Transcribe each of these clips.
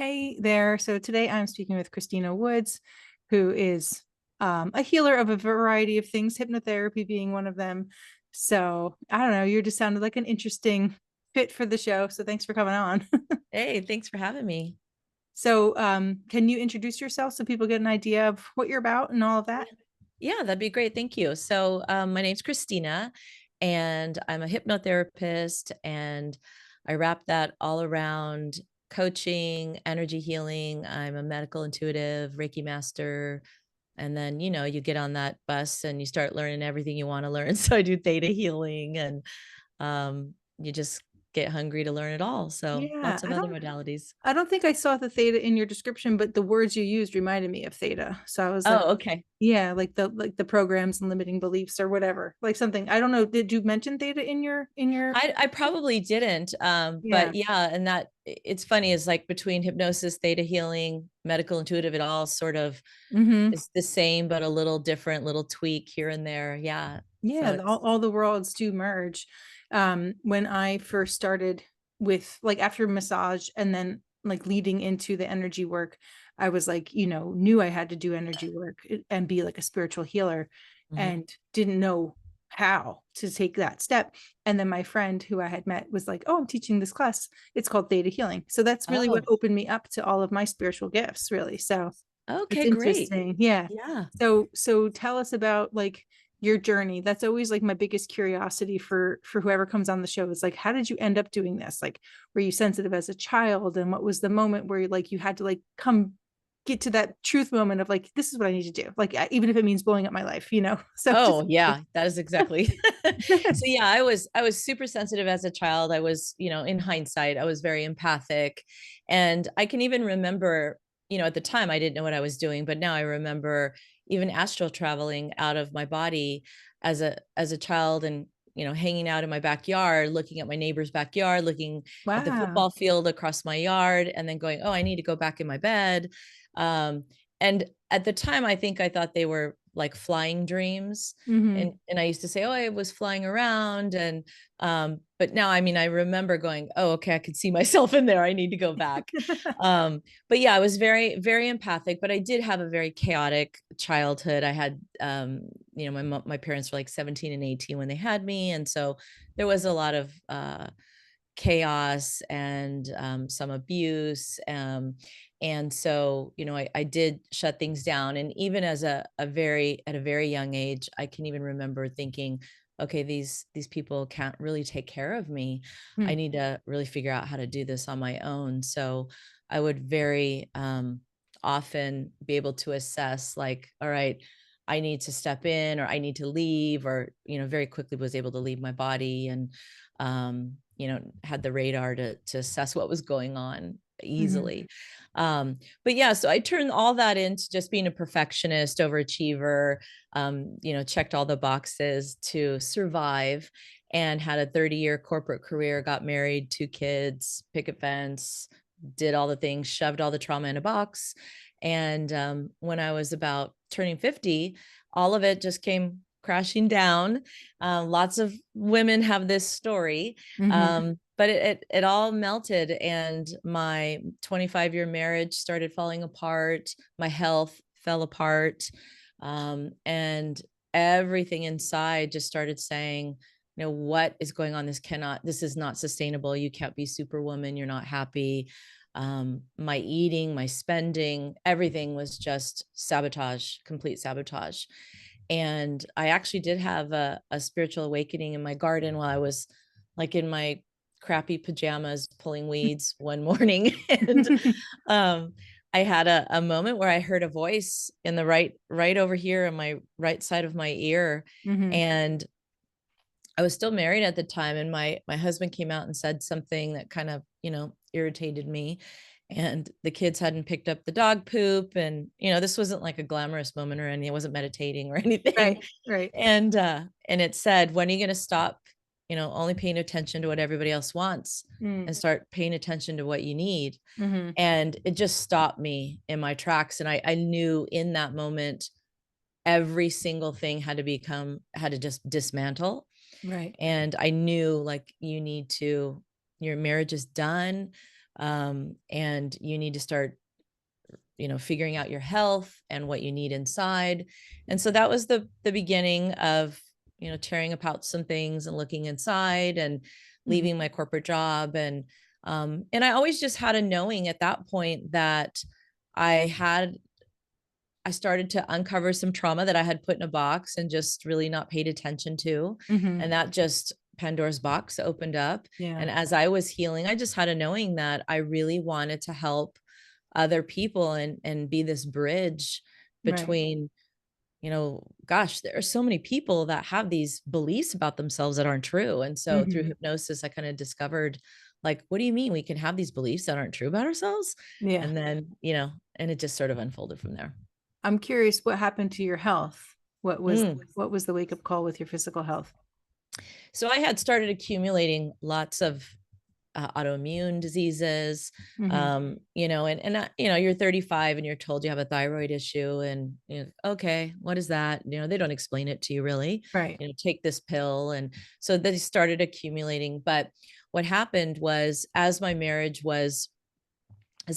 Hey there. So today I'm speaking with Christina Woods, who is a healer of a variety of things, hypnotherapy being one of them. So I don't know, you just sounded like an interesting fit for the show. So thanks for coming on. Hey, thanks for having me. So can you introduce yourself so people get an idea of what you're about and all of that? Yeah, yeah, that'd be great. Thank you. My name's Christina, and I'm a hypnotherapist, and I wrap that all around coaching, energy healing. I'm a medical intuitive, Reiki Master, and then you get on that bus and you start learning everything you want to learn. So I do theta healing, and you just get hungry to learn it all. So Yeah, lots of other modalities. I don't think I saw the theta in your description, but the words you used reminded me of theta. So I was like, Oh, okay. yeah, like the programs and limiting beliefs or whatever. Like something. I don't know. Did you mention theta in your I probably didn't. Yeah. But yeah, and that it's funny is like between hypnosis, theta healing, medical intuitive, it all sort of Hmm. is the same, but a little different, little tweak here and there. Yeah. So Yeah, it's all the worlds do merge. When I first started with like after massage and then like leading into the energy work, I was like, knew I had to do energy work and be like a spiritual healer Mhm. and didn't know how to take that step. And then my friend who I had met was like, "Oh, I'm teaching this class. It's called Theta Healing." So that's really what Oh, opened me up to all of my spiritual gifts, really. So it's okay, great. interesting. Yeah. Yeah. So tell us about like your journey. That's always like my biggest curiosity for whoever comes on the show is like, how did you end up doing this? Like, were you sensitive as a child? And what was the moment where like you had to like come get to that truth moment of like, this is what I need to do. Like, even if it means blowing up my life. So just Oh, yeah, that is exactly. So yeah, I was super sensitive as a child. I was, in hindsight, I was very empathic. And I can even remember, at the time I didn't know what I was doing, but now I remember even astral traveling out of my body as a child and hanging out in my backyard, looking at my neighbor's backyard, looking at the wow. football field across my yard, and then going, oh, I need to go back in my bed. And at the time, I think I thought they were like flying dreams. Hmm. And I used to say, oh, I was flying around. And but now, I mean, I remember going, oh, okay, I could see myself in there. I need to go back. But yeah, I was very, very empathic, but I did have a very chaotic childhood. I had my parents were like 17 and 18 when they had me. And so there was a lot of chaos and some abuse. And so, I did shut things down. And even as at a very young age, I can even remember thinking, okay, these people can't really take care of me. I Hmm. need to really figure out how to do this on my own. So I would very often be able to assess like, all right, I need to step in or I need to leave, or, very quickly was able to leave my body and had the radar to assess what was going on Hmm. easily. But yeah, so I turned all that into just being a perfectionist, overachiever, checked all the boxes to survive, and had a 30-year corporate career, got married, 2 kids, picket fence, did all the things, shoved all the trauma in a box. And when I was about turning 50, all of it just came crashing down. Lots of women have this story, Hmm. but it all melted, and my 25-year marriage started falling apart. My health fell apart, and everything inside just started saying, what is going on? This is not sustainable. You can't be superwoman. You're not happy. My eating, my spending, everything was just sabotage, complete sabotage. And I actually did have a spiritual awakening in my garden while I was like in my crappy pajamas pulling weeds one morning. And um, I had a moment where I heard a voice in the right over here on my right side of my ear. Hmm. And I was still married at the time, and my husband came out and said something that kind of, irritated me. And the kids hadn't picked up the dog poop, and this wasn't like a glamorous moment or anything. I wasn't meditating or anything. Right. Right. And it said, when are you going to stop, only paying attention to what everybody else wants Mm. and start paying attention to what you need? Hmm. And it just stopped me in my tracks. And I knew in that moment every single thing had to just dismantle. Right. And I knew like your marriage is done, And you need to start, figuring out your health and what you need inside. And so that was the beginning of, tearing apart some things and looking inside and Mhm. leaving my corporate job. And I always just had a knowing at that point that I had I started to uncover some trauma that I had put in a box and just really not paid attention to. Mhm. And that just Pandora's box opened up. Yeah. And as I was healing, I just had a knowing that I really wanted to help other people and be this bridge Right. between, gosh, there are so many people that have these beliefs about themselves that aren't true. And so through Mhm. hypnosis, I kind of discovered, like, what do you mean we can have these beliefs that aren't true about ourselves? Yeah. And then, and it just sort of unfolded from there. I'm curious what happened to your health? Mm. What was the wake up call with your physical health? So I had started accumulating lots of autoimmune diseases, Mhm. you're 35 and you're told you have a thyroid issue, and okay, what is that? They don't explain it to you really. Right. Take this pill, and so they started accumulating. But what happened was, as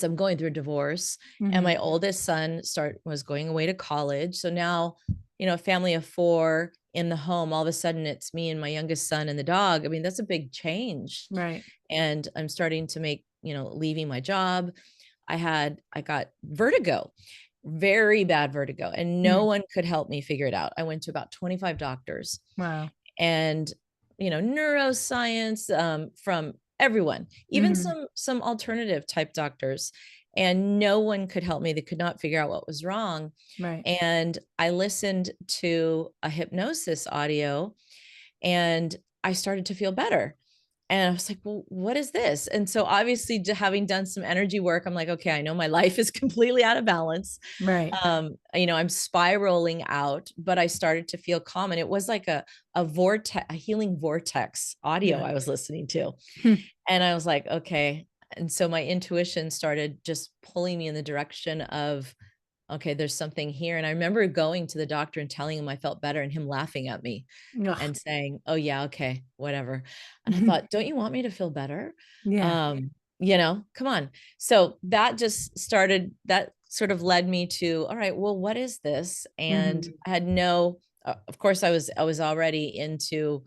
I'm going through a divorce, and Mhm. my oldest son was going away to college. So now, a family of four in the home, all of a sudden it's me and my youngest son and the dog. I mean, that's a big change. Right. And I'm starting to make, leaving my job. I got vertigo, very bad vertigo, and no Mhm. one could help me figure it out. I went to about 25 doctors, Wow. and neuroscience, from everyone, even Mhm. some alternative type doctors, and no one could help me. They could not figure out what was wrong. Right. And I listened to a hypnosis audio, and I started to feel better. And I was like, well, what is this? And so obviously, having done some energy work, I'm like, okay, I know my life is completely out of balance. Right. I'm spiraling out, but I started to feel calm. And it was like a vortex, a healing vortex audio Yeah. I was listening to. Hmm. And I was like, okay. And so my intuition started just pulling me in the direction of, okay, there's something here. And I remember going to the doctor and telling him I felt better, and him laughing at me Ugh. and saying, "Oh yeah, okay, whatever." And I Mhm. thought, "Don't you want me to feel better? Yeah. Come on." So that sort of led me to, all right, well, what is this? And Mhm. I had no, of course, I was already into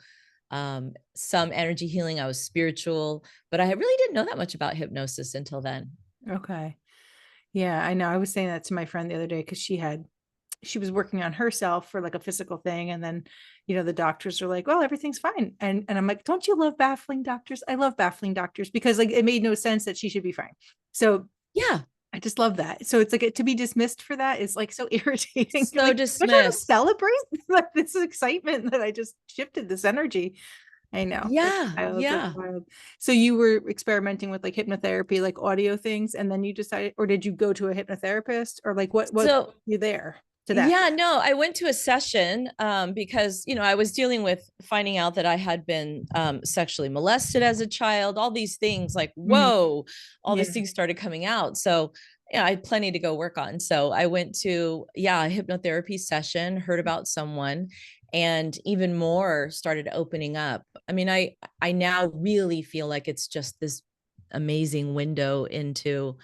some energy healing. I was spiritual, but I really didn't know that much about hypnosis until then. Okay. Yeah, I know. I was saying that to my friend the other day because she was working on herself for like a physical thing, and then the doctors are like, well, everything's fine, and I'm like, don't you love baffling doctors? I love baffling doctors because like it made no sense that she should be fine. So Yeah, I just love that. So it's like to be dismissed for that is like so irritating. so Like, don't you want to dismissed. celebrate like this excitement that I just shifted this energy? I know. That's Yeah, wild. That's yeah. wild. So you were experimenting with like hypnotherapy, like audio things, and then you decided, or did you go to a hypnotherapist, or like what So you there to that? yeah, no, I went to a session, because, I was dealing with finding out that I had been sexually molested as a child, all these things like, Mhm. whoa, all these Yeah. things started coming out. So, yeah, I had plenty to go work on. So I went to, yeah, a hypnotherapy session, heard about someone, and even more started opening up. I mean, I now really feel like it's just this amazing window into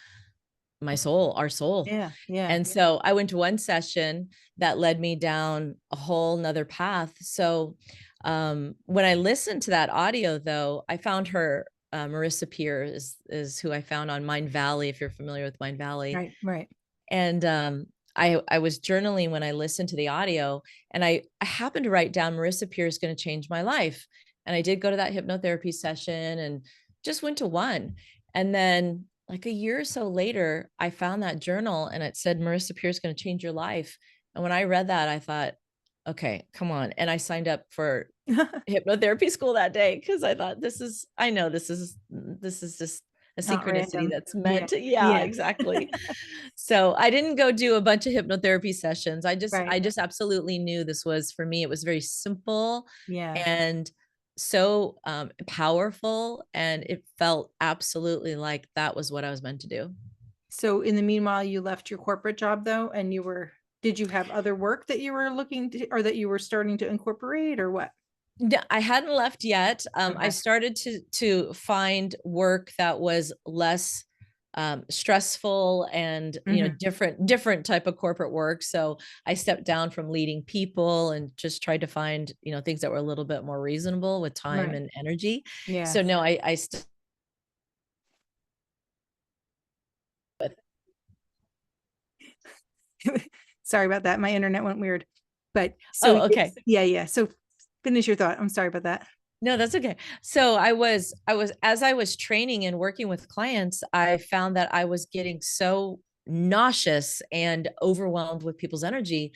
my soul, our soul. Yeah. Yeah. And so I went to one session that led me down a whole nother path. So when I listened to that audio, though, I found her, Marissa Peer is who I found on Mind Valley, if you're familiar with Mind Valley. Right. Right. And I was journaling when I listened to the audio, and I happened to write down Marissa Peer is going to change my life. And I did go to that hypnotherapy session and just went to one. And then like a year or so later, I found that journal, and it said Marissa Peer is going to change your life. And when I read that, I thought, okay, come on. And I signed up for hypnotherapy school that day because I thought, I know this is just a Not synchronicity random. that's Yeah. meant to, yeah, Yeah. exactly. So I didn't go do a bunch of hypnotherapy sessions. I Right. just absolutely knew this was for me. It was very simple Yeah. and so powerful, and it felt absolutely like that was what I was meant to do. So in the meanwhile, you left your corporate job though, and did you have other work that you were looking to, or that you were starting to incorporate, or what? I hadn't left yet. I Okay. started to find work that was less stressful and, Mhm. different type of corporate work. So I stepped down from leading people and just tried to find, things that were a little bit more reasonable with time Right. and energy. Yeah. So no, I still with Sorry about that. My internet went weird. But so oh, okay. yeah, yeah. So finish your thought. I'm sorry about that. No, that's okay. So I was as I was training and working with clients, I found that I was getting so nauseous and overwhelmed with people's energy.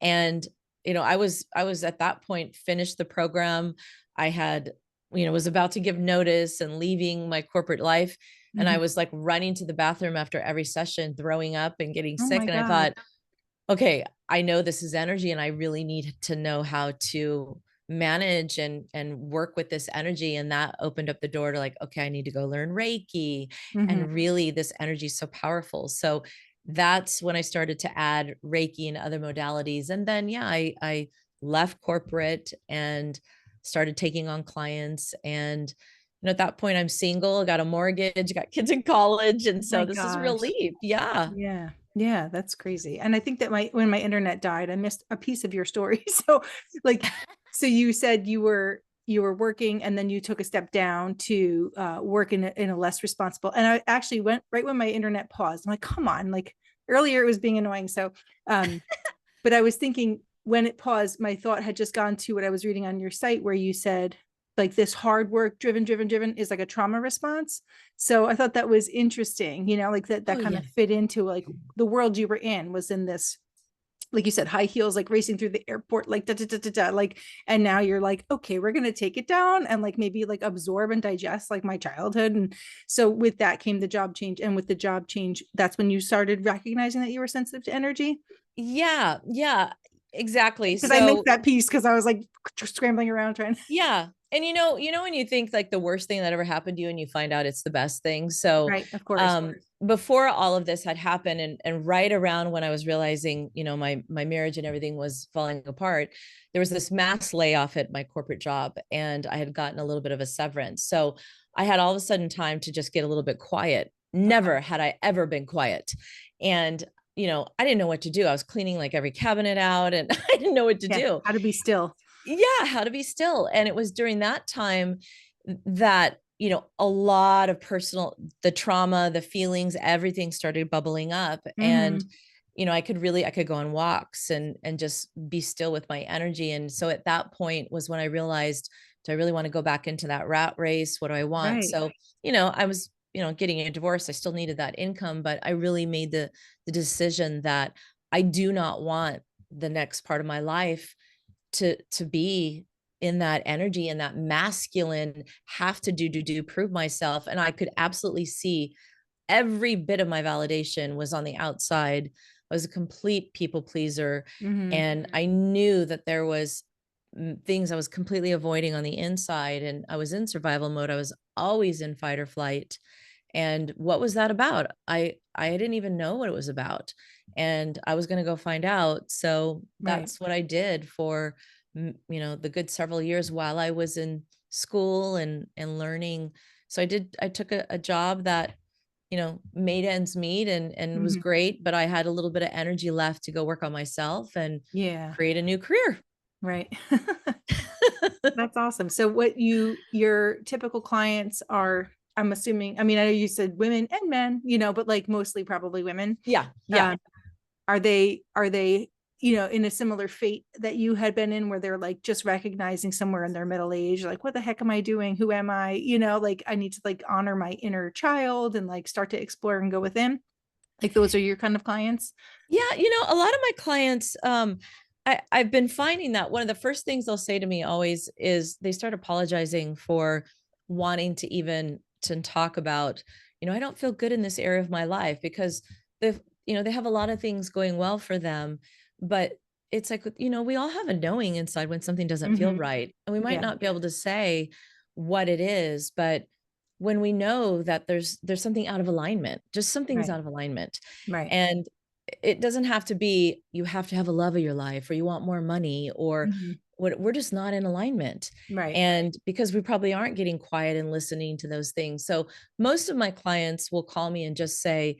And, I was at that point finished the program. I had, was about to give notice and leaving my corporate life. And I Mhm. was like running to the bathroom after every session, throwing up and getting Oh sick. my And I God. thought, okay, I know this is energy and I really need to know how to manage and work with this energy. And that opened up the door to like, okay, I need to go learn Reiki. Mhm. And really this energy is so powerful. So that's when I started to add Reiki and other modalities. And then yeah, I left corporate and started taking on clients. And at that point I'm single, got a mortgage, got kids in college. And Oh my so this is a gosh. relief. Yeah. Yeah. Yeah, that's crazy. And I think that when my internet died, I missed a piece of your story. So like, so you said you were working and then you took a step down to work in a less responsible. And I actually went right when my internet paused. I'm like, come on, like earlier it was being annoying. So um, but I was thinking when it paused, my thought had just gone to what I was reading on your site where you said like this hard work driven is like a trauma response. So I thought that was interesting, like that Oh kind yeah. of fit into like the world you were in was in this, like you said, high heels, like racing through the airport, like da, da, da, da, da, like, and now you're like, okay, we're gonna take it down and like maybe like absorb and digest like my childhood. And so with that came the job change. And with the job change, that's when you started recognizing that you were sensitive to energy. Yeah, yeah, exactly. Because I missed So, that piece because I was like scrambling around trying. yeah. And when you think like the worst thing that ever happened to you and you find out it's the best thing. So, Right, of course. before all of this had happened and right around when I was realizing, my marriage and everything was falling apart, there was this mass layoff at my corporate job and I had gotten a little bit of a severance. So, I had all of a sudden time to just get a little bit quiet. Okay. Never had I ever been quiet. And I didn't know what to do. I was cleaning like every cabinet out and I didn't know what to Yeah. do. How to be still. Yeah, how to be still. And it was during that time that, a lot of the trauma, the feelings, everything started bubbling up. And, Hmm. I could go on walks and just be still with my energy. And so at that point was when I realized, do I really want to go back into that rat race? What do I want? Right. So, I was, getting a divorce. I still needed that income, but I really made the decision that I do not want the next part of my life to be in that energy and that masculine have to do prove myself. And I could absolutely see every bit of my validation was on the outside. I was a complete people pleaser. Hmm. And I knew that there was things I was completely avoiding on the inside. And I was in survival mode. I was always in fight or flight. And what was that about? I didn't even know what it was about. And I was going to go find out. So Right. that's what I did for the good several years while I was in school and learning. So I took a job that made ends meet and was Hmm. great, but I had a little bit of energy left to go work on myself and Yeah. create a new career. Right. That's awesome. So your typical clients are, I'm assuming, I mean, I know you said women and men, but like mostly probably women. Yeah, yeah. Um, are they, in a similar fate that you had been in where they're like just recognizing somewhere in their middle age, like, what the heck am I doing? Who am I? Like I need to like honor my inner child and like start to explore and go within. Like those are your kind of clients. Yeah, a lot of my clients, I've been finding that one of the first things they'll say to me always is they start apologizing for wanting to even to talk about, I don't feel good in this area of my life because they have a lot of things going well for them, but it's like, we all have a knowing inside when something doesn't feel Hmm. right. And we might Yeah. not be able to say what it is, but when we know that there's something out of alignment, just something's Right. out of alignment. Right. And it doesn't have to be you have to have a love of your life or you want more money or Hmm. we're just not in alignment. Right. And because we probably aren't getting quiet and listening to those things. So most of my clients will call me and just say,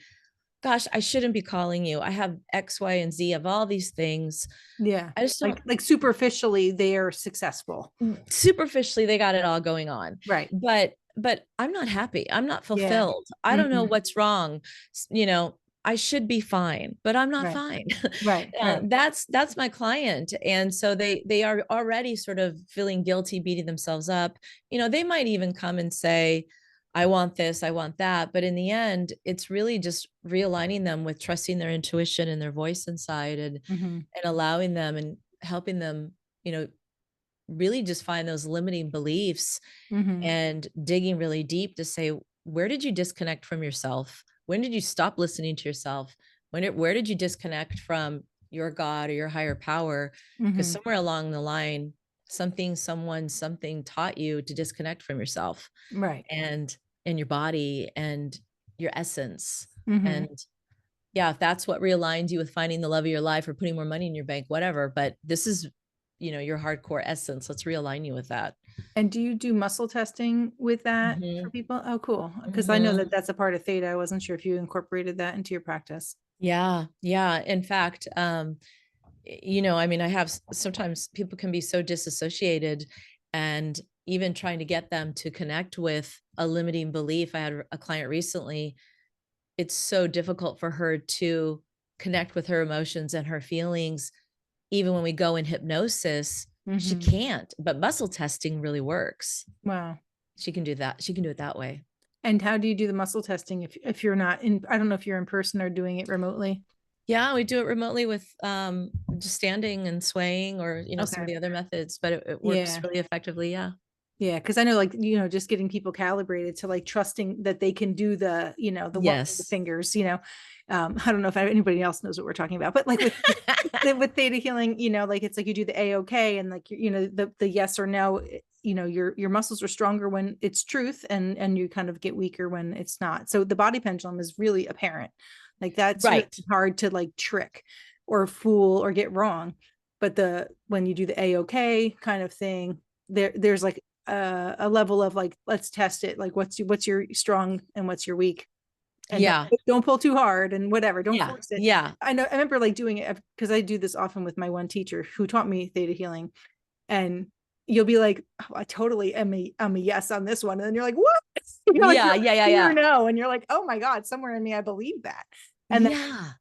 gosh, I shouldn't be calling you. I have X, Y, and Z of all these things. Yeah. I just don't, Like superficially they are successful. superficially, they got it all going on. Right. But I'm not happy. I'm not Yeah. fulfilled. I don't know Mhm. what's wrong. You know, I should be fine, but I'm not Right. fine. Right. Right. That's my client. And so they are already sort of feeling guilty, beating themselves up. You know, they might even come and say, I want this, I want that. But in the end, it's really just realigning them with trusting their intuition and their voice inside, Mhm. and allowing them and helping them, you know, really just find those limiting beliefs Mhm. and digging really deep to say, where did you disconnect from yourself? When did you stop listening to yourself? Where did you disconnect from your God or your higher power? Because Mhm. somewhere along the line, something, someone, something taught you to disconnect from yourself Right. and your body and your essence. Mhm. And yeah, if that's what realigns you with finding the love of your life or putting more money in your bank, whatever. But this is, you know, your hardcore essence. Let's realign you with that. And do you do muscle testing with that for Mhm. people? Oh, cool. Because I know that Mhm. that's a part of theta. I wasn't sure if you incorporated that into your practice. Yeah, yeah. In fact, you know, I mean, I have sometimes people can be so disassociated, and even trying to get them to connect with a limiting belief. I had a client recently, it's so difficult for her to connect with her emotions and her feelings. Even when we go in hypnosis, she Mhm. can't, but muscle testing really works. Wow. She can do that. She can do it that way. And how do you do the muscle testing if you're not in, I don't know if you're in person or doing it remotely? Yeah, we do it remotely with just standing and swaying, or you know, some of Okay. the other methods, but it works Yeah. really effectively. Yeah. Yeah, because I know, like, just getting people calibrated to like trusting that they can do the one with the Yes. fingers. I don't know if anybody else knows what we're talking about, but like with theta healing, like it's like you do the A-OK and like the yes or no. Your muscles are stronger when it's truth, and you kind of get weaker when it's not. So the body pendulum is really apparent. Like that's really Right. hard to like trick or fool or get wrong. But when you do the A-OK kind of thing, there's like a level of like, let's test it, like what's your strong and what's your weak, and Yeah. don't pull too hard and whatever, don't Yeah. force it. Yeah. I remember like doing it because I do this often with my one teacher who taught me theta healing, and you'll be like, oh, I totally I'm a yes on this one, and then you're like, what? Like Yeah. you're Yeah. Yeah. clear Yeah. no, and you're like, oh my god, somewhere in me I believe that. And then Yeah.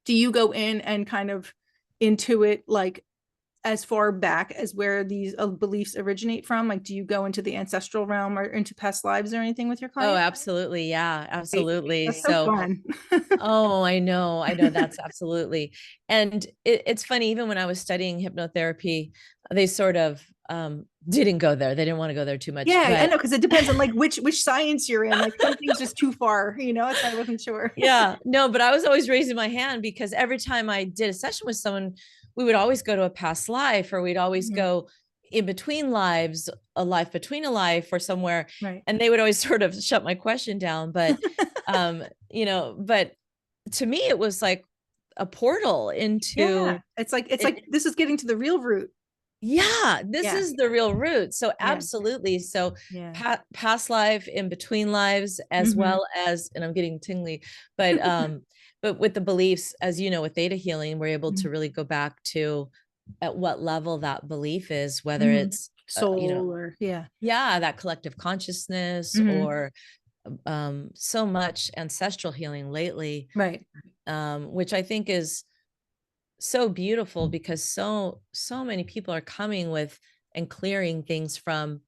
do you go in and kind of intuit like as far back as where these beliefs originate from? Like, do you go into the ancestral realm or into past lives or anything with your Oh, client? absolutely. Yeah, Right? absolutely. That's so So, fun. oh, I know. I know. That's absolutely. And it's funny, even when I was studying hypnotherapy, they sort of didn't go there. They didn't want to go there too much. Yeah, I But know, because it depends on like which science you're in. Like some things just too far, that's why I wasn't sure. yeah, no, but I was always raising my hand because every time I did a session with someone, we would always go to a past life, or we'd always Mhm. go in between lives, a life between a life or somewhere. Right. And they would always sort of shut my question down. But, you know, but to me, it was like a portal Yeah. into It's like it. this is getting to the real root. Yeah, this Yeah. is the real root. So Yeah. absolutely. So Yeah. past life, in between lives, as Hmm. well as, and I'm getting tingly, but with the beliefs, as you know, with theta healing, we're able to really go back to at what level that belief is, whether Hmm. it's you know, Soul or yeah. yeah, that collective consciousness, Hmm. or so much ancestral healing lately, Right. which I think is so beautiful because so many people are coming with and clearing things from,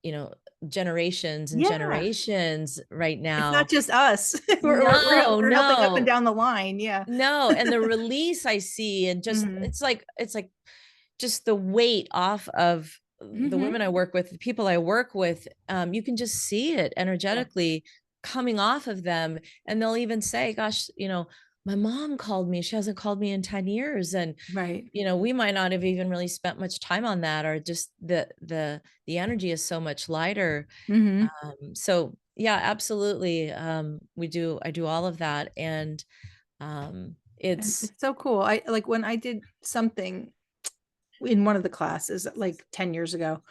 you know, generations and Yeah. generations right It's not now. just us. No, We're helping up and no, down the line. Yeah. no. And the release I see, and just Hmm. it's like just the weight off of the Hmm. women I work with, the people I work with. You can just see it Yeah. energetically coming off of them. And they'll even say, gosh, you know, my mom called me. She hasn't called me in 10 years. And, Right. you know, we might not have even really spent much time on that, or just the energy is so much lighter. Hmm. So yeah, absolutely. I do all of that. And And it's it's so cool. I like when I did something. in one of the classes like 10 years ago.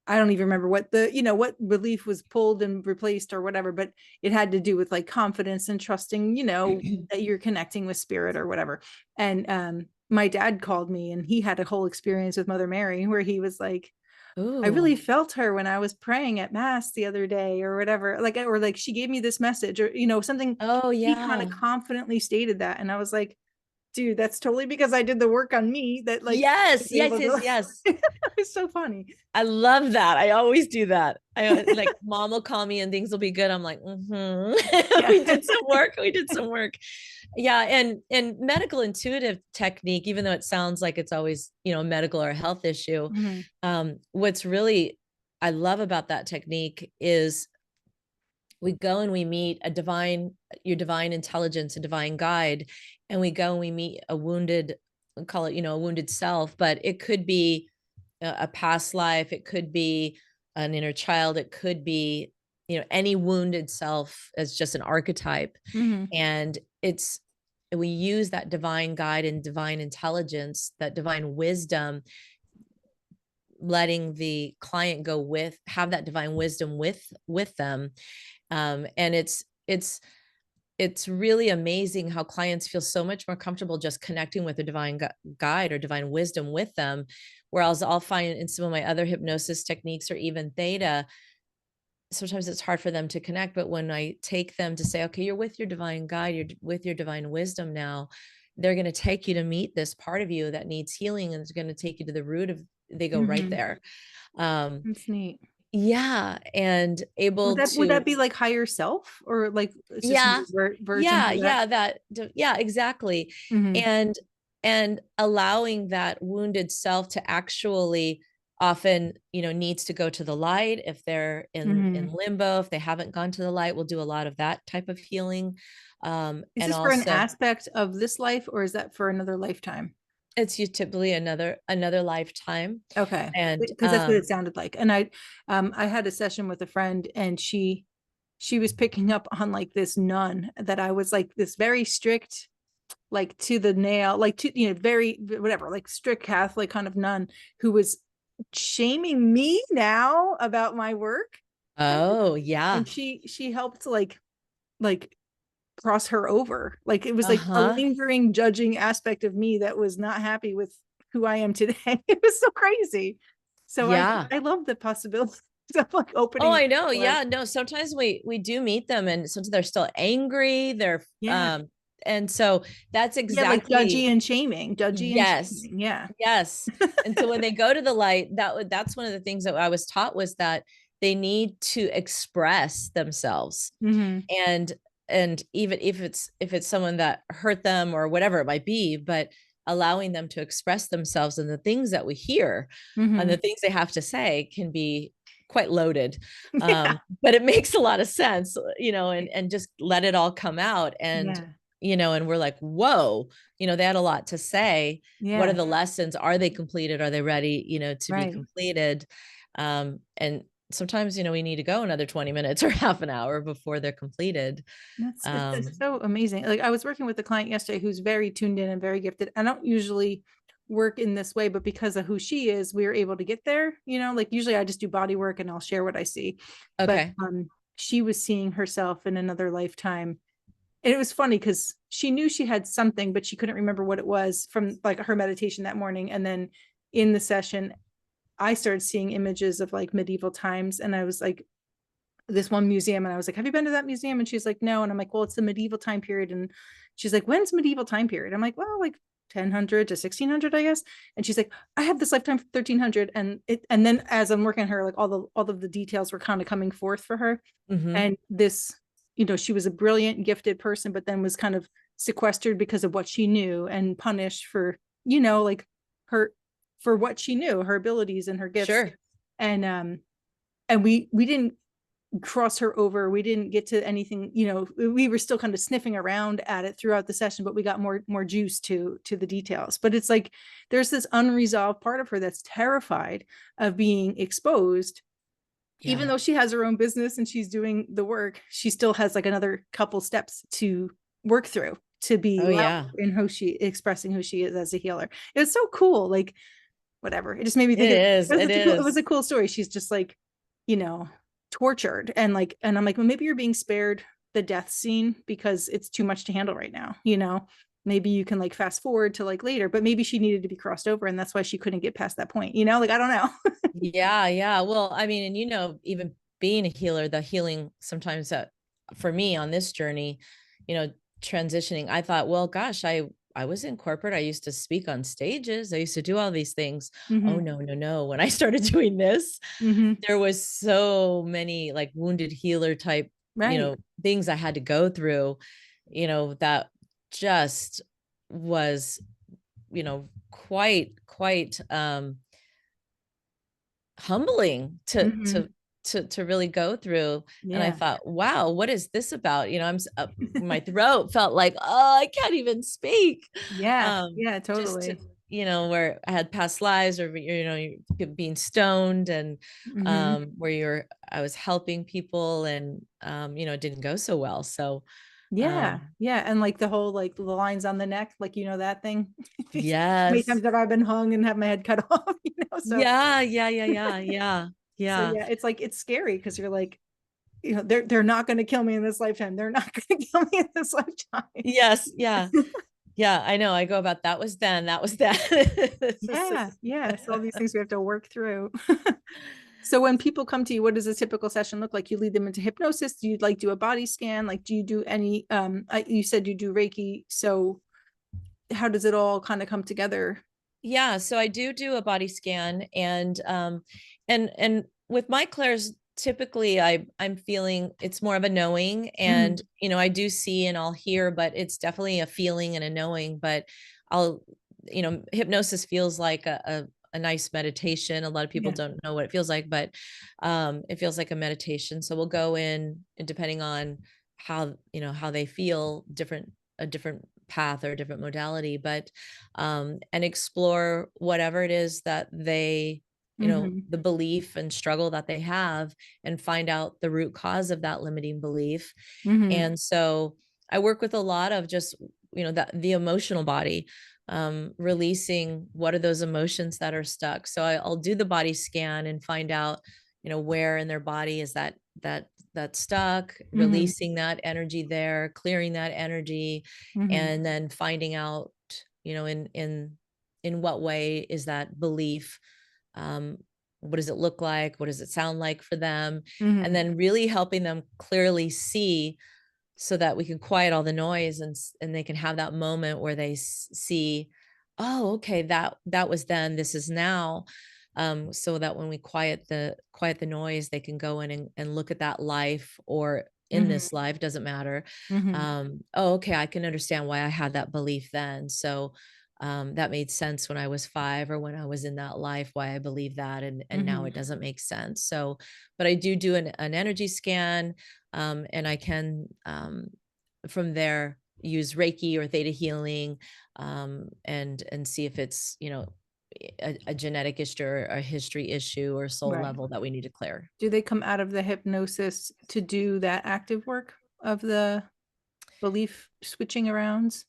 I don't even remember what what belief was pulled and replaced or whatever, but it had to do with like confidence and trusting, that you're connecting with spirit or whatever. And my dad called me and he had a whole experience with Mother Mary where he was like, I really Ooh. felt her when I was praying at mass the other day or whatever, like, or like she gave me this message or, something. Oh He kind of yeah. confidently stated that. And I was like, dude, that's totally because I did the work on me that like was Yes, yes, able yes, to. yes. It's so funny. I love that. I always do that. I like mom will call me and things will be good. I'm like, Yeah. we did some work. We did some work. Yeah. And medical intuitive technique, even though it sounds like it's always, a medical or a health issue. Mhm. What's really I love about that technique is we go and we meet your divine intelligence, a divine guide, and we go and we meet a wounded, call it, a wounded self, but it could be a past life, it could be an inner child, it could be, any wounded self as just an archetype. Mhm. And we use that divine guide and divine intelligence, that divine wisdom, letting the client have that divine wisdom with them. And it's really amazing how clients feel so much more comfortable just connecting with a divine guide or divine wisdom with them. Whereas I'll find in some of my other hypnosis techniques or even theta, sometimes it's hard for them to connect. But when I take them to say, okay, you're with your divine guide, you're with your divine wisdom now, they're going to take you to meet this part of you that needs healing. And it's going to take you to the root of, they go right Mhm. there. Um, That's neat. yeah. And Would able that to, be like higher self or like it's just yeah, another version yeah, of that? yeah, yeah, exactly. Mhm. And allowing that wounded self to actually often, needs to go to the light. If they're in Mhm. limbo, if they haven't gone to the light, we'll do a lot of that type of healing. Is And this for an also aspect of this life or is that for another lifetime? it's typically another lifetime. Okay. And Because that's what it sounded like. And I had a session with a friend and she was picking up on like this nun that I was like this very strict, like to the nail, like to, very whatever, like strict Catholic kind of nun who was shaming me now about my work. oh yeah. And she helped like cross her over. Like it was like a Uh-huh. lingering judging aspect of me that was not happy with who I am today. It was so crazy. So I Yeah. I love the possibility of like Oh, opening I know. the door. Yeah. No, sometimes we do meet them and sometimes they're still angry. Yeah. And so that's Yeah, like exactly, judgy and yes. shaming. Yeah. Yes. And so when they go to the light, that's one of the things that I was taught was that they need to express themselves. Hmm. And even if it's someone that hurt them or whatever it might be, but allowing them to express themselves and the things that we hear and Hmm. the things they have to say can be quite loaded. Yeah. But it makes a lot of sense, and just let it all come out. And Yeah. and we're like, whoa, they had a lot to say. What are Yeah. the lessons? Are they completed? Are they ready, to be Right. completed? And sometimes, we need to go another 20 minutes or half an hour before they're completed. It's so amazing. Like I was working with a client yesterday who's very tuned in and very gifted. I don't usually work in this way, but because of who she is, we were able to get there. Like usually I just do body work and I'll share what I see. But Okay. she was seeing herself in another lifetime. And it was funny because she knew she had something, but she couldn't remember what it was from like her meditation that morning. And then in the session, I started seeing images of like medieval times. And I was like, this one museum and I was like, have you been to that museum? And she's like, no. And I'm like, well, it's the medieval time period. And she's like, when's medieval time period? I'm like, well, like 1000 to 1600, I guess. And she's like, I have this lifetime for 1300. And then as I'm working her, like all of the details were kind of coming forth for her. Mm-hmm. And this, she was a brilliant, gifted person, but then was kind of sequestered because of what she knew and punished for, like her, for what she knew, her abilities and her gifts. Sure. And we didn't cross her over. We didn't get to anything, we were still kind of sniffing around at it throughout the session, but we got more juice to the details. But it's like there's this unresolved part of her that's terrified of being exposed. Even Yeah. though she has her own business and she's doing the work, she still has like another couple steps to work through to be Oh loud yeah. in expressing who she is as a healer. It's so cool. Like whatever. It just made me It think of is. It it was is. a cool story. She's just like, you know, tortured and like, and I'm like, well, maybe you're being spared the death scene because it's too much to handle right now, you know. Maybe you can like fast forward to like later, but maybe she needed to be crossed over and that's why she couldn't get past that point, you know, like I don't know. Yeah, yeah. Well, I mean, and even being a healer, the healing sometimes that for me on this journey, you know, transitioning, I thought, well, gosh, I was in corporate. I used to speak on stages. I used to do all these things. Oh Mm-hmm. no, no, no. When I started doing this, Mm-hmm. there was so many like wounded healer type, Right. things I had to go through, that just was, quite humbling Mm-hmm. to really go through. And I Yeah. thought, wow, what is this about? My throat felt like, oh, I can't even speak. Yeah. um Yeah, just to, totally. where I had past lives, or you're being stoned, and Mm-hmm. I was helping people, and it didn't go so well. So Yeah. um Yeah. And like the whole like the lines on the neck, like you know that thing. How many yes. times have I been hung and have my head cut off, you know? So Yeah, yeah, yeah, yeah, yeah, so yeah. yeah, it's like it's scary because you're like, you know, they're not gonna kill me in this lifetime. They're not gonna kill me in this lifetime. Yes, yeah. Yeah, I know. I go about that was then, that was then. Yeah, yeah. It's all these things we have to work through. So when people come to you, what does a typical session look like? You lead them into hypnosis? Do you like do a body scan? Like, do you do any you said you do Reiki. So how does it all kind of come together? Yeah, so I do a body scan, and with my clairs, typically I'm feeling it's more of a knowing, Mm-hmm. and I do see and I'll hear, but it's definitely a feeling and a knowing. But I'll hypnosis feels like a nice meditation. A lot of people Yeah. don't know what it feels like, but it feels like a meditation. So we'll go in, and depending on how they feel, a different path or a different modality, but and explore whatever it is that they, Mm-hmm. the belief and struggle that they have, and find out the root cause of that limiting belief. Mm-hmm. And so I work with a lot of just, that the emotional body, releasing what are those emotions that are stuck. So I'll do the body scan and find out, where in their body is that stuck, Mm-hmm. releasing that energy there, clearing that energy, Mm-hmm. and then finding out, in what way is that belief, um, what does it look like, what does it sound like for them, and Mm-hmm. then really helping them clearly see, so that we can quiet all the noise, and they can have that moment where they see, oh, okay, that was then, this is now. So that when we quiet the noise, they can go in and look at that life, or in Mm-hmm. this life, doesn't matter. Mm-hmm. Oh, okay, I can understand why I had that belief then. So that made sense when I was 5, or when I was in that life, why I believe that, and now Mm-hmm. it doesn't make sense. So, but I do an energy scan, and I can, from there, use Reiki or theta healing, and see if it's, a genetic issue, or a history issue, or soul Right. level that we need to clear. Do they come out of the hypnosis to do that active work of the belief switching arounds?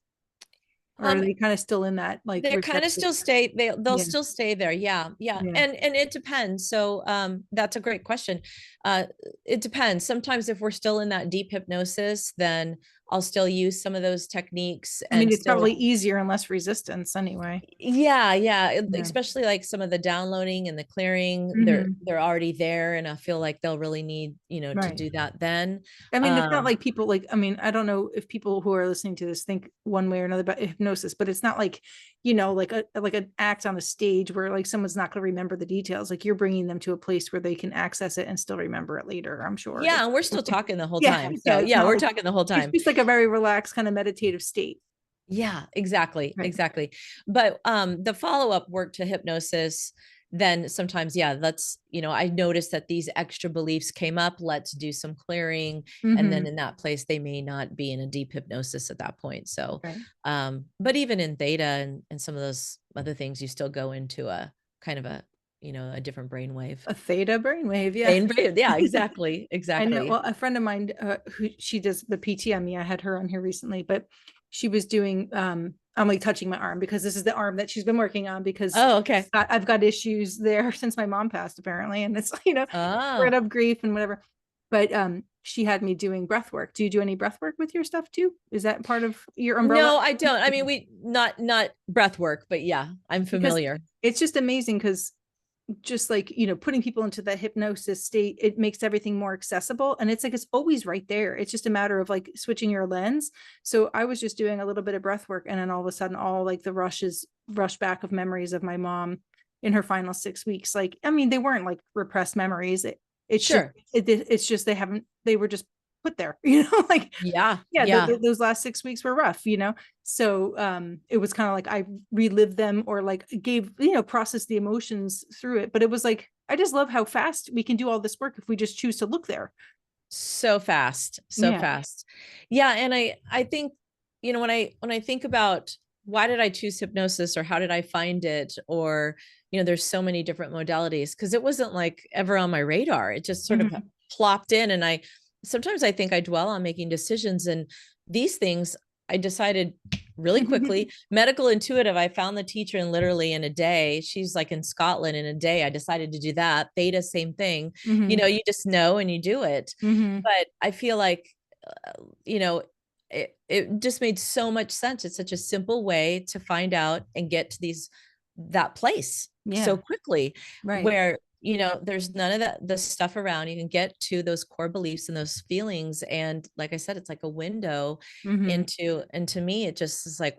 Or are Um, they kind of still in that like They're kind of receptive? still they'll Yeah. still stay there. Yeah. Yeah. Yeah. And it depends. So that's a great question. Uh it depends. Sometimes if we're still in that deep hypnosis, then I'll still use some of those techniques I mean, and it's probably still. easier and less resistance anyway. Yeah, yeah, Yeah. especially like some of the downloading and the clearing, they're Hmm. they're already there, and I feel like they'll really need, to Right. do that then. I mean, it's not Um like people like, I mean, I don't know if people who are listening to this think one way or another about hypnosis, but it's not like, you know, like an act on a stage where like someone's not going to remember the details. Like you're bringing them to a place where they can access it and still remember it later, I'm sure. yeah, and we're still talking the whole Yeah, time. yeah, So it's yeah, not we're like talking the whole it's time. just like a very relaxed kind of meditative state. Yeah, exactly, Right. exactly. But the follow-up work to hypnosis, then sometimes, yeah, I noticed that these extra beliefs came up. Let's do some clearing. And then Hmm. in that place, they may not be in a deep hypnosis at that point. So, Right. but even in theta and some of those other things, you still go into a kind of a different brainwave. A theta brainwave, yeah. Brainwave. Yeah, exactly. I know. Exactly. Well, a friend of mine who she does the PT on me, I had her on here recently, but she was doing, I'm like touching my arm because this is the arm that she's been working on, because Oh, okay. I've got issues there since my mom passed, apparently. And it's, Oh, spread of grief and whatever. But she had me doing breath work. Do you do any breath work with your stuff too? Is that part of your umbrella? no, I don't. I mean, we not breath work, but yeah, I'm Because familiar. it's just amazing, because just like, putting people into that hypnosis state, it makes everything more accessible. And it's like, it's always right there. It's just a matter of like switching your lens. So I was just doing a little bit of breath work, and then all of a sudden, all like the rush back of memories of my mom in her final 6 weeks. Like, I mean, they weren't like repressed memories. It's just, Sure. it's just, they were just put there, like, Yeah. yeah, Yeah. those last 6 weeks were rough, so it was kind of like I relived them, or like gave, process the emotions through it. But it was like, I just love how fast we can do all this work if we just choose to look there. So fast, so Yeah. fast. Yeah. And I think, when I think about why did I choose hypnosis, or how did I find it, or, there's so many different modalities, because it wasn't like ever on my radar. It just sort of Mhm. plopped in. And sometimes I think I dwell on making decisions, and these things I decided really quickly. Medical intuitive, I found the teacher, and literally in a day, she's like in Scotland, in a day, I decided to do that. Theta, same thing. Mhm. You just know and you do it. Mhm. But I feel like, you know, it just made so much sense. It's such a simple way to find out and get to that place so Yeah. quickly, Right. where, there's none of the stuff around. You can get to those core beliefs and those feelings. And like I said, it's like a window Mhm. and to me, it just is like,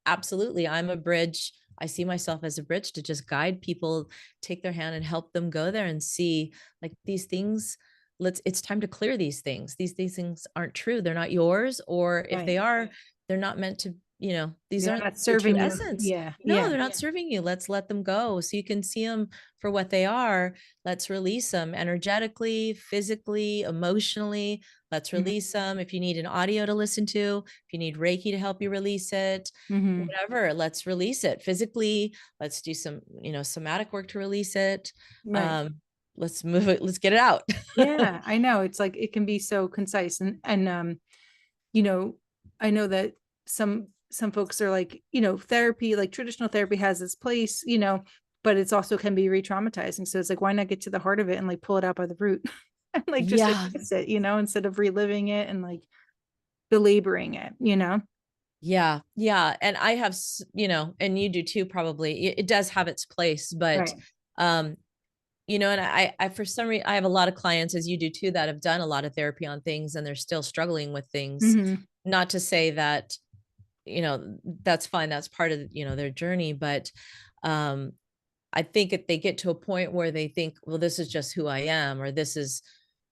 absolutely, I'm a bridge. I see myself as a bridge to just guide people, take their hand and help them go there and see, like, these things. It's time to clear these things. These things aren't true. They're not yours. Or if they Right. are, they're not meant to, these They're aren't not your true serving you. essence. Yeah. No, Yeah. they're not serving you. Let's let them go so you can see them for what they are. Let's release them energetically, physically, emotionally. Let's Mhm. release them. If you need an audio to listen to, if you need Reiki to help you release it, Mhm. whatever, let's release it physically. Let's do some, somatic work to release it. Right. Um, let's move it. Let's get it out. Yeah, I know. It's like, it can be so concise. And you know, I know that some folks are like, therapy, like traditional therapy has its place, but it's also can be re-traumatizing. So it's like, why not get to the heart of it and like pull it out by the root and like just Yeah. address it, instead of reliving it and like belaboring it. Yeah. Yeah. And I have, and you do too, probably. It does have its place, but, Right. um, and I, for some reason, I have a lot of clients, as you do too, that have done a lot of therapy on things and they're still struggling with things. Hmm. Not to say that, that's fine. That's part of, their journey. But, um, I think if they get to a point where they think, well, this is just who I am, or this is,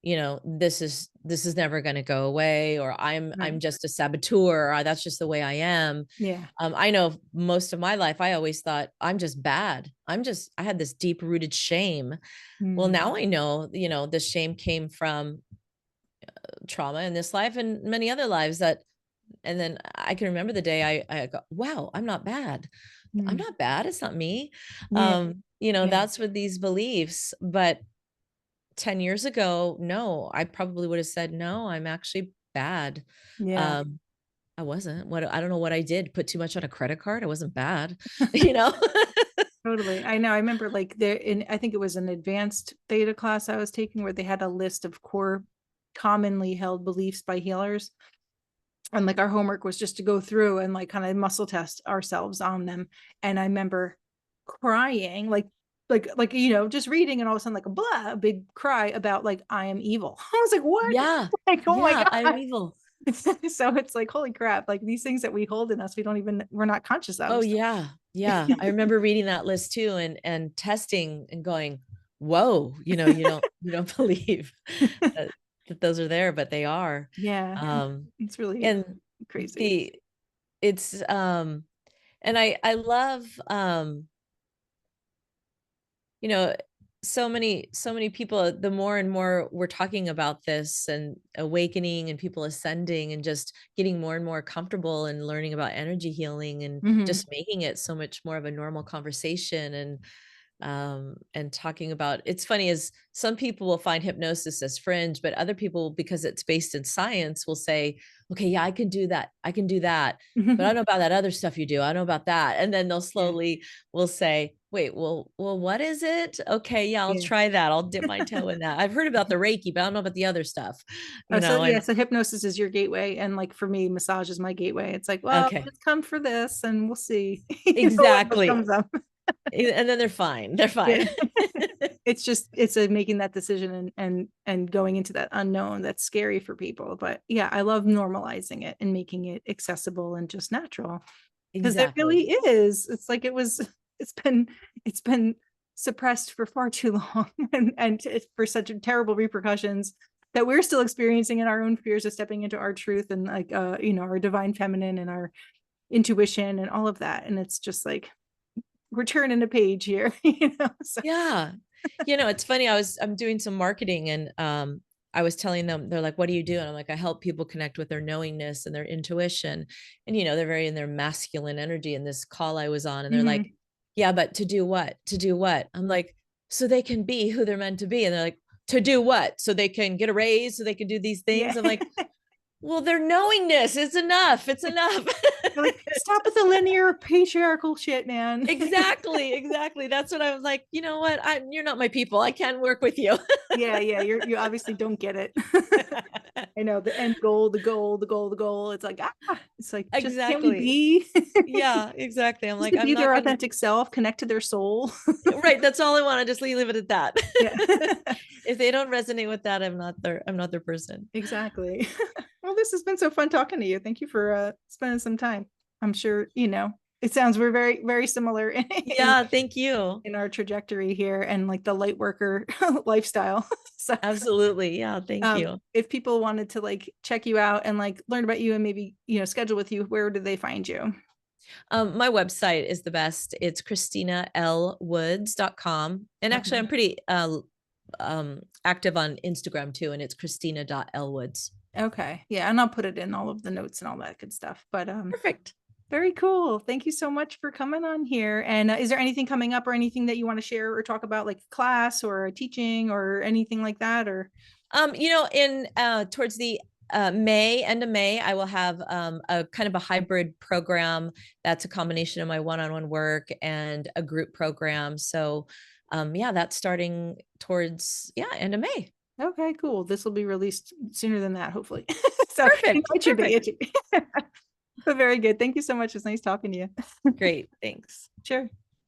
this is never going to go away, or I'm Right. just a saboteur, or that's just the way I am. Yeah. I know most of my life, I always thought I'm just bad. I had this deep rooted shame. Well, Mm. now I know, this shame came from trauma in this life and many other lives and then I can remember the day I go, wow, I'm not bad. I'm Mm. not bad. It's not me. Yeah. Yeah. That's with these beliefs. But 10 years ago, no, I probably would have said, no, I'm actually bad. Yeah. Um, I wasn't. I don't know what I did. Put too much on a credit card. I wasn't bad, you know? Totally. I know. I remember like I think it was an advanced theta class I was taking, where they had a list of core commonly held beliefs by healers. And like our homework was just to go through and like kind of muscle test ourselves on them. And I remember crying, like, just reading, and all of a sudden, like a big cry about like, I am evil. I was like, what? Yeah. Like, oh my Yeah. I'm God. evil. So it's like, holy crap, like these things that we hold in us, we're not conscious Oh of. yeah. Yeah. I remember reading that list too and testing and going, whoa, you don't believe that, that those are there, but they are. Yeah. Um, It's really and crazy. the it's and I love you know so many people, the more and more we're talking about this and awakening and people ascending and just getting more and more comfortable and learning about energy healing and Hmm. just making it so much more of a normal conversation and and talking about, it's funny is some people will find hypnosis as fringe, but other people, because it's based in science, will say, okay, yeah, I can do that. I can do that. But I don't know about that other stuff you do. I don't know about that. And then they'll Yeah. slowly will say, wait, well, what is it? Okay, yeah, I'll Yeah. try that. I'll dip my toe in that. I've heard about the Reiki, but I don't know about the other stuff, Oh, so yeah, and so hypnosis is your gateway, and like for me, massage is my gateway. It's like, well, okay, let's come for this, and we'll see, what exactly. comes up. And then they're fine. They're fine. Yeah. It's just it's a making that decision and going into that unknown that's scary for people. But yeah, I love normalizing it and making it accessible and just natural, because it Exactly. really is. It's like it's been it's been suppressed for far too long, and for such terrible repercussions that we're still experiencing in our own fears of stepping into our truth and like our divine feminine and our intuition and all of that. And it's just like we're turning a page here, so Yeah. It's funny. I'm doing some marketing, and I was telling them, they're like, what do you do? And I'm like, I help people connect with their knowingness and their intuition. And, they're very in their masculine energy in this call I was on. And they're like, mhm. yeah, but to do what? To do what? I'm like, so they can be who they're meant to be. And they're like, to do what? So they can get a raise, so they can do these Yeah. things. I'm like, well, their knowingness is enough. It's enough. They're like, stop with the linear patriarchal shit, man. Exactly, exactly. That's what I was like, you know what? You're not my people. I can work with you. Yeah, yeah, you obviously don't get it. I know the end goal, the goal, the goal, the goal. It's like, it's like, just can we Exactly. be Yeah, exactly. I'm just like, to I'm be their not gonna. authentic self, connect to their soul. Right. That's all I want to just leave it at that. Yeah. If they don't resonate with that, I'm not their person. Exactly. Well, this has been so fun talking to you. Thank you for spending some time. I'm sure, it sounds we're very, very similar Yeah, thank you. in our trajectory here and like the light worker lifestyle. So Absolutely. Yeah, thank you. if people wanted to like check you out and like learn about you and maybe, schedule with you, where do they find you? My website is the best. It's christinalwoods.com. And actually, Okay. I'm pretty active on Instagram too, and it's christina.lwoods. Okay. Yeah. And I'll put it in all of the notes and all that good stuff. But Perfect. very cool. Thank you so much for coming on here. And is there anything coming up or anything that you want to share or talk about, like class or teaching or anything like that? Or In towards the end of May, I will have a kind of a hybrid program that's a combination of my one-on-one work and a group program. So yeah, that's starting towards end of May. okay, cool. This will be released sooner than that, hopefully. So Perfect. it should be, Perfect. it should be. But very good. Thank you so much. It's nice talking to you. Great. Thanks. Sure.